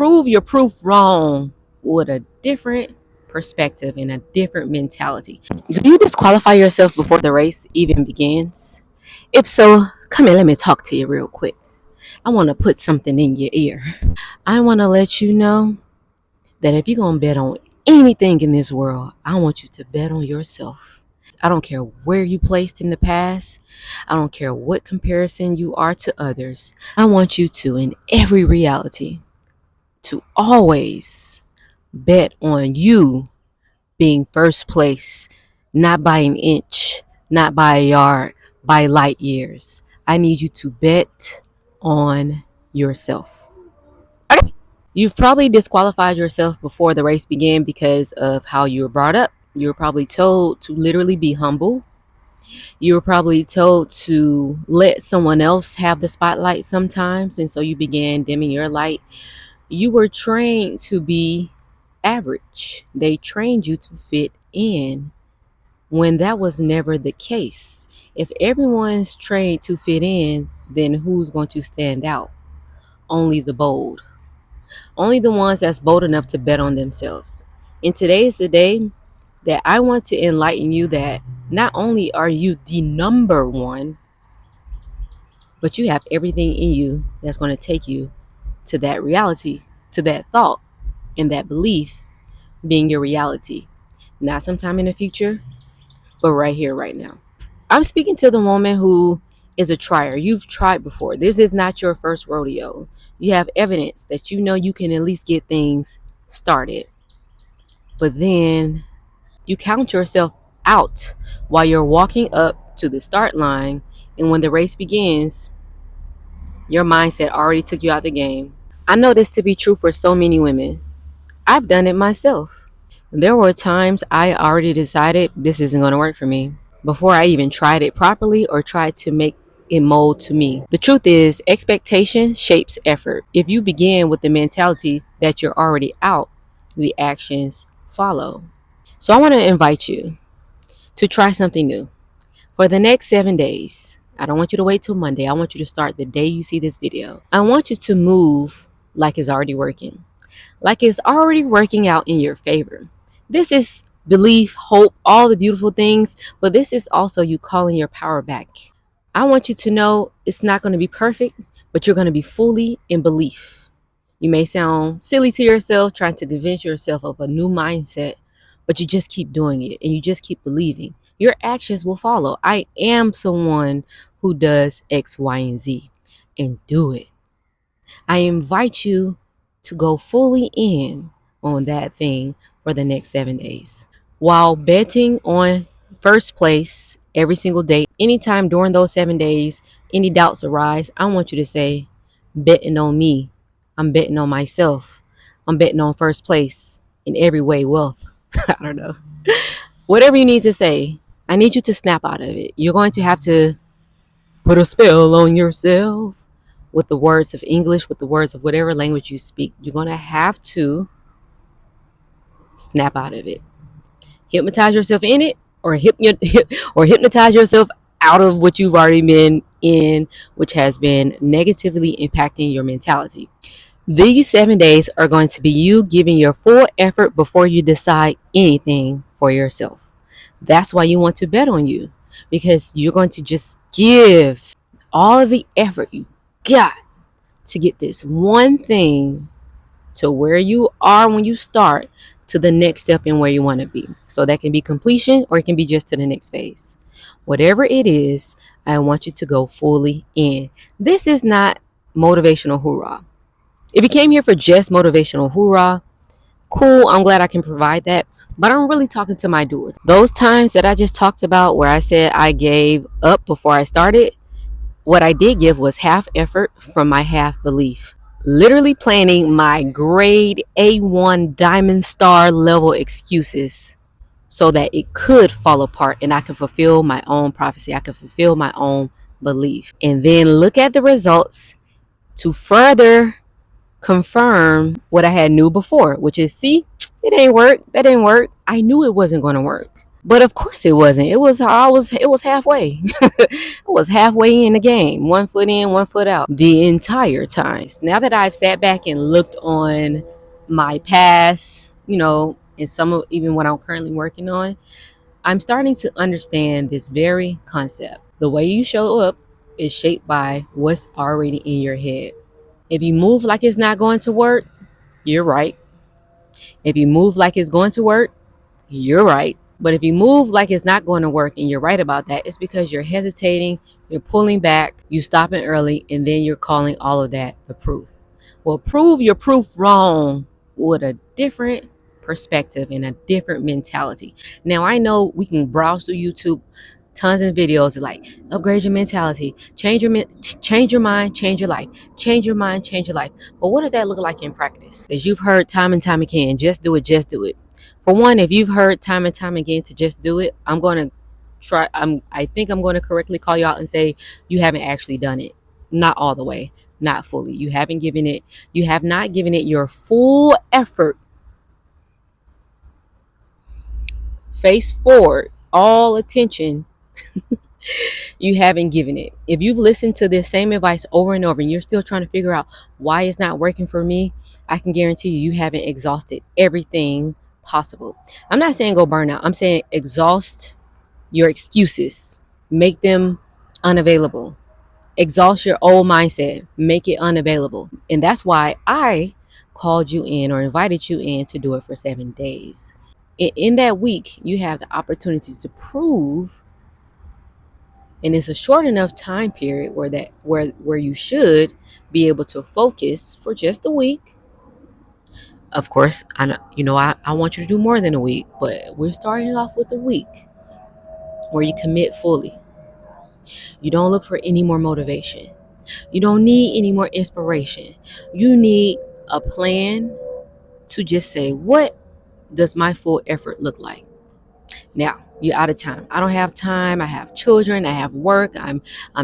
Prove your proof wrong with a different perspective and a different mentality. Do you disqualify yourself before the race even begins? If so, come here, let me talk to you real quick. I want to put something in your ear. I want to let you know that if you're going to bet on anything in this world, I want you to bet on yourself. I don't care where you placed in the past. I don't care what comparison you are to others. I want you to, in every reality, to always bet on you being first place, not by an inch, not by a yard, by light years. I need you to bet on yourself. Okay? You've probably disqualified yourself before the race began because of how you were brought up. You were probably told to literally be humble. You were probably told to let someone else have the spotlight sometimes, and so you began dimming your light. You were trained to be average. They trained you to fit in when that was never the case. If everyone's trained to fit in, then who's going to stand out? Only the bold. Only the ones that's bold enough to bet on themselves. And today is the day that I want to enlighten you that not only are you the number one, but you have everything in you that's going to take you to that reality, to that thought, and that belief being your reality. Not sometime in the future, but right here, right now. I'm speaking to the woman who is a trier. You've tried before. This is not your first rodeo. You have evidence that you know you can at least get things started. But then you count yourself out while you're walking up to the start line. And when the race begins, your mindset already took you out the game. I know this to be true for so many women. I've done it myself. There were times I already decided this isn't going to work for me before I even tried it properly or tried to make it mold to me. The truth is, expectation shapes effort. If you begin with the mentality that you're already out, the actions follow. So I want to invite you to try something new. For the next 7 days, I don't want you to wait till Monday. I want you to start the day you see this video. I want you to move like it's already working, like it's already working out in your favor. This is belief, hope, all the beautiful things, but this is also you calling your power back. I want you to know it's not going to be perfect, but you're going to be fully in belief. You may sound silly to yourself, trying to convince yourself of a new mindset, but you just keep doing it and you just keep believing. Your actions will follow. I am someone who does X, Y, and Z, and do it. I invite you to go fully in on that thing for the next 7 days. While betting on first place every single day, anytime during those 7 days, any doubts arise, I want you to say, betting on me. I'm betting on myself. I'm betting on first place in every way, wealth. I don't know. Whatever you need to say, I need you to snap out of it. You're going to have to put a spell on yourself with the words of English, with the words of whatever language you speak. You're going to have to snap out of it. Hypnotize yourself in it, or or hypnotize yourself out of what you've already been in, which has been negatively impacting your mentality. These 7 days are going to be you giving your full effort before you decide anything for yourself. That's why you want to bet on you, because you're going to just give all of the effort you got to get this one thing to where you are when you start to the next step in where you want to be. So that can be completion or it can be just to the next phase. Whatever it is, I want you to go fully in. This is not motivational hoorah. If you came here for just motivational hoorah, cool, I'm glad I can provide that. But I'm really talking to my doers. Those times that I just talked about where I said I gave up before I started, what I did give was half effort from my half belief. Literally planning my grade A1 diamond star level excuses so that it could fall apart and I could fulfill my own prophecy. I could fulfill my own belief. And then look at the results to further confirm what I had knew before, which is, see, it ain't work. That didn't work. I knew it wasn't going to work. But of course it wasn't. It was halfway. I was halfway in the game. 1 foot in, 1 foot out the entire time. Now that I've sat back and looked on my past, and some of even what I'm currently working on, I'm starting to understand this very concept. The way you show up is shaped by what's already in your head. If you move like it's not going to work, you're right. If you move like it's going to work, you're right. But if you move like it's not going to work and you're right about that, it's because you're hesitating, you're pulling back, you stopping early, and then you're calling all of that the proof. Well, prove your proof wrong with a different perspective and a different mentality. Now, I know we can browse through YouTube tons of videos like upgrade your mentality, change your mind, change your life, change your mind, change your life. But what does that look like in practice? As you've heard time and time again, just do it, just do it. For one, if you've heard time and time again to just do it, I think I'm going to correctly call you out and say you haven't actually done it. Not all the way, not fully. You have not given it your full effort. Face forward, all attention. You haven't given it. If you've listened to this same advice over and over and you're still trying to figure out why it's not working for me, I can guarantee you haven't exhausted everything possible. I'm not saying go burn out. I'm saying exhaust your excuses, make them unavailable. Exhaust your old mindset, make it unavailable. And that's why I called you in or invited you in to do it for 7 days. In that week, you have the opportunities to prove, and it's a short enough time period where you should be able to focus for just a week. Of course, I want you to do more than a week, but we're starting off with a week where you commit fully. You don't look for any more motivation. You don't need any more inspiration. You need a plan to just say, what does my full effort look like? Now, you're out of time. I don't have time. I have children. I have work. I'm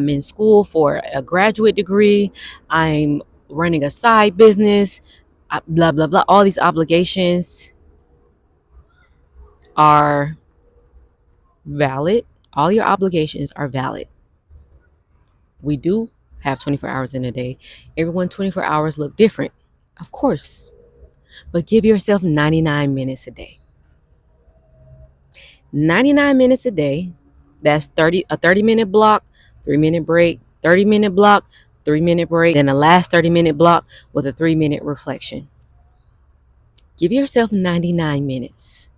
in school for a graduate degree. I'm running a side business. Blah, blah, blah. All these obligations are valid. All your obligations are valid. We do have 24 hours in a day. Everyone 24 hours look different, of course. But give yourself 99 minutes a day. 99 minutes a day. That's 30-minute block, 3-minute break, 30-minute block, 3-minute break, then the last 30-minute block with a 3-minute reflection. Give yourself 99 minutes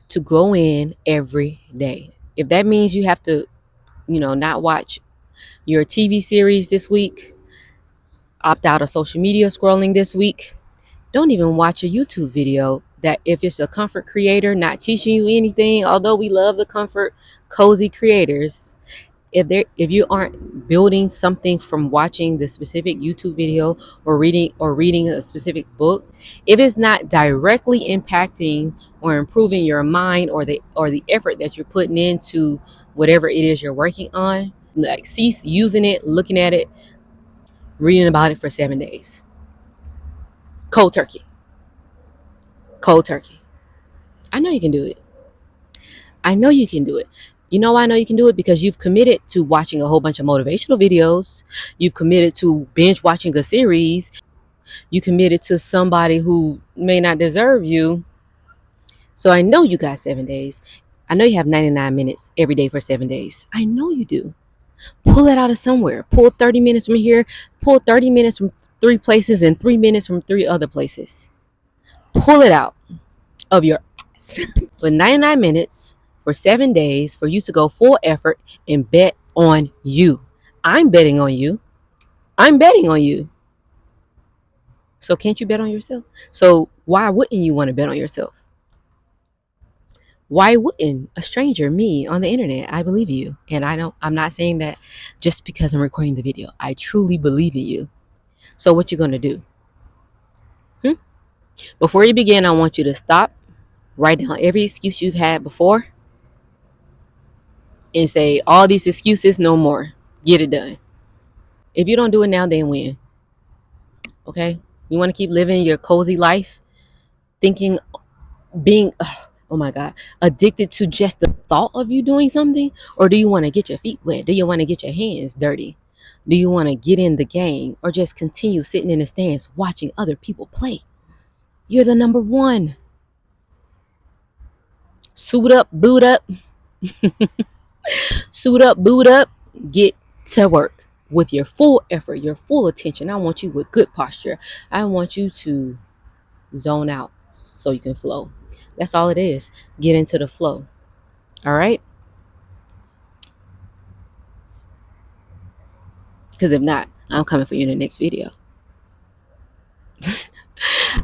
to go in every day. If that means you have to, not watch your TV series this week, opt out of social media scrolling this week, don't even watch a YouTube video that if it's a comfort creator not teaching you anything, although we love the comfort cozy creators, if you aren't building something from watching the specific YouTube video or reading a specific book, if it's not directly impacting or improving your mind or the effort that you're putting into whatever it is you're working on, like cease using it, looking at it, reading about it for 7 days. Cold turkey. Cold turkey. I know you can do it. I know you can do it. You know why I know you can do it? Because you've committed to watching a whole bunch of motivational videos. You've committed to binge watching a series. You committed to somebody who may not deserve you. So I know you got 7 days. I know you have 99 minutes every day for 7 days. I know you do. Pull it out of somewhere. Pull 30 minutes from here. Pull 30 minutes from 3 places and 3 minutes from 3 other places. Pull it out of your ass. For 99 minutes for 7 days for you to go full effort and bet on you. I'm betting on you. I'm betting on you. So can't you bet on yourself? So why wouldn't you want to bet on yourself? Why wouldn't a stranger, me, on the internet? I believe you. And I'm not saying that just because I'm recording the video. I truly believe in you. So what you gonna do? Before you begin, I want you to stop, write down every excuse you've had before, and say, all these excuses, no more. Get it done. If you don't do it now, then when? Okay? You want to keep living your cozy life? Thinking, being, Oh my God. Addicted to just the thought of you doing something? Or do you want to get your feet wet? Do you want to get your hands dirty? Do you want to get in the game or just continue sitting in the stands watching other people play? You're the number one. Suit up, boot up, suit up, boot up, get to work with your full effort, your full attention. I want you with good posture. I want you to zone out so you can flow. That's all it is. Get into the flow. All right? Because if not, I'm coming for you in the next video.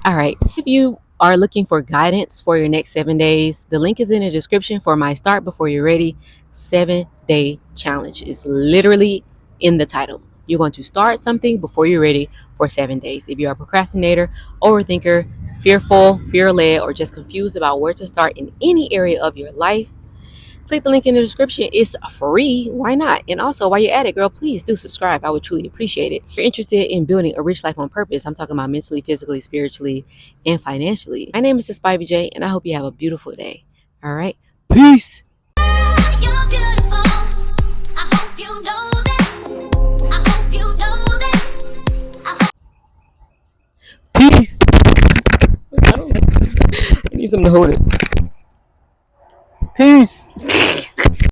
All right. If you are looking for guidance for your next 7 days, the link is in the description for my Start Before You're Ready 7-day challenge. It's literally in the title. You're going to start something before you're ready for 7 days. If you're a procrastinator, overthinker, fearful, fear-led, or just confused about where to start in any area of your life, click the link in the description. It's free. Why not? And also, while you're at it, girl, please do subscribe. I would truly appreciate it. If you're interested in building a rich life on purpose, I'm talking about mentally, physically, spiritually, and financially. My name is Spivey J, and I hope you have a beautiful day. All right. Peace. You're beautiful. I hope you know that. I hope you know that. Peace. I need something to hold it. Peace.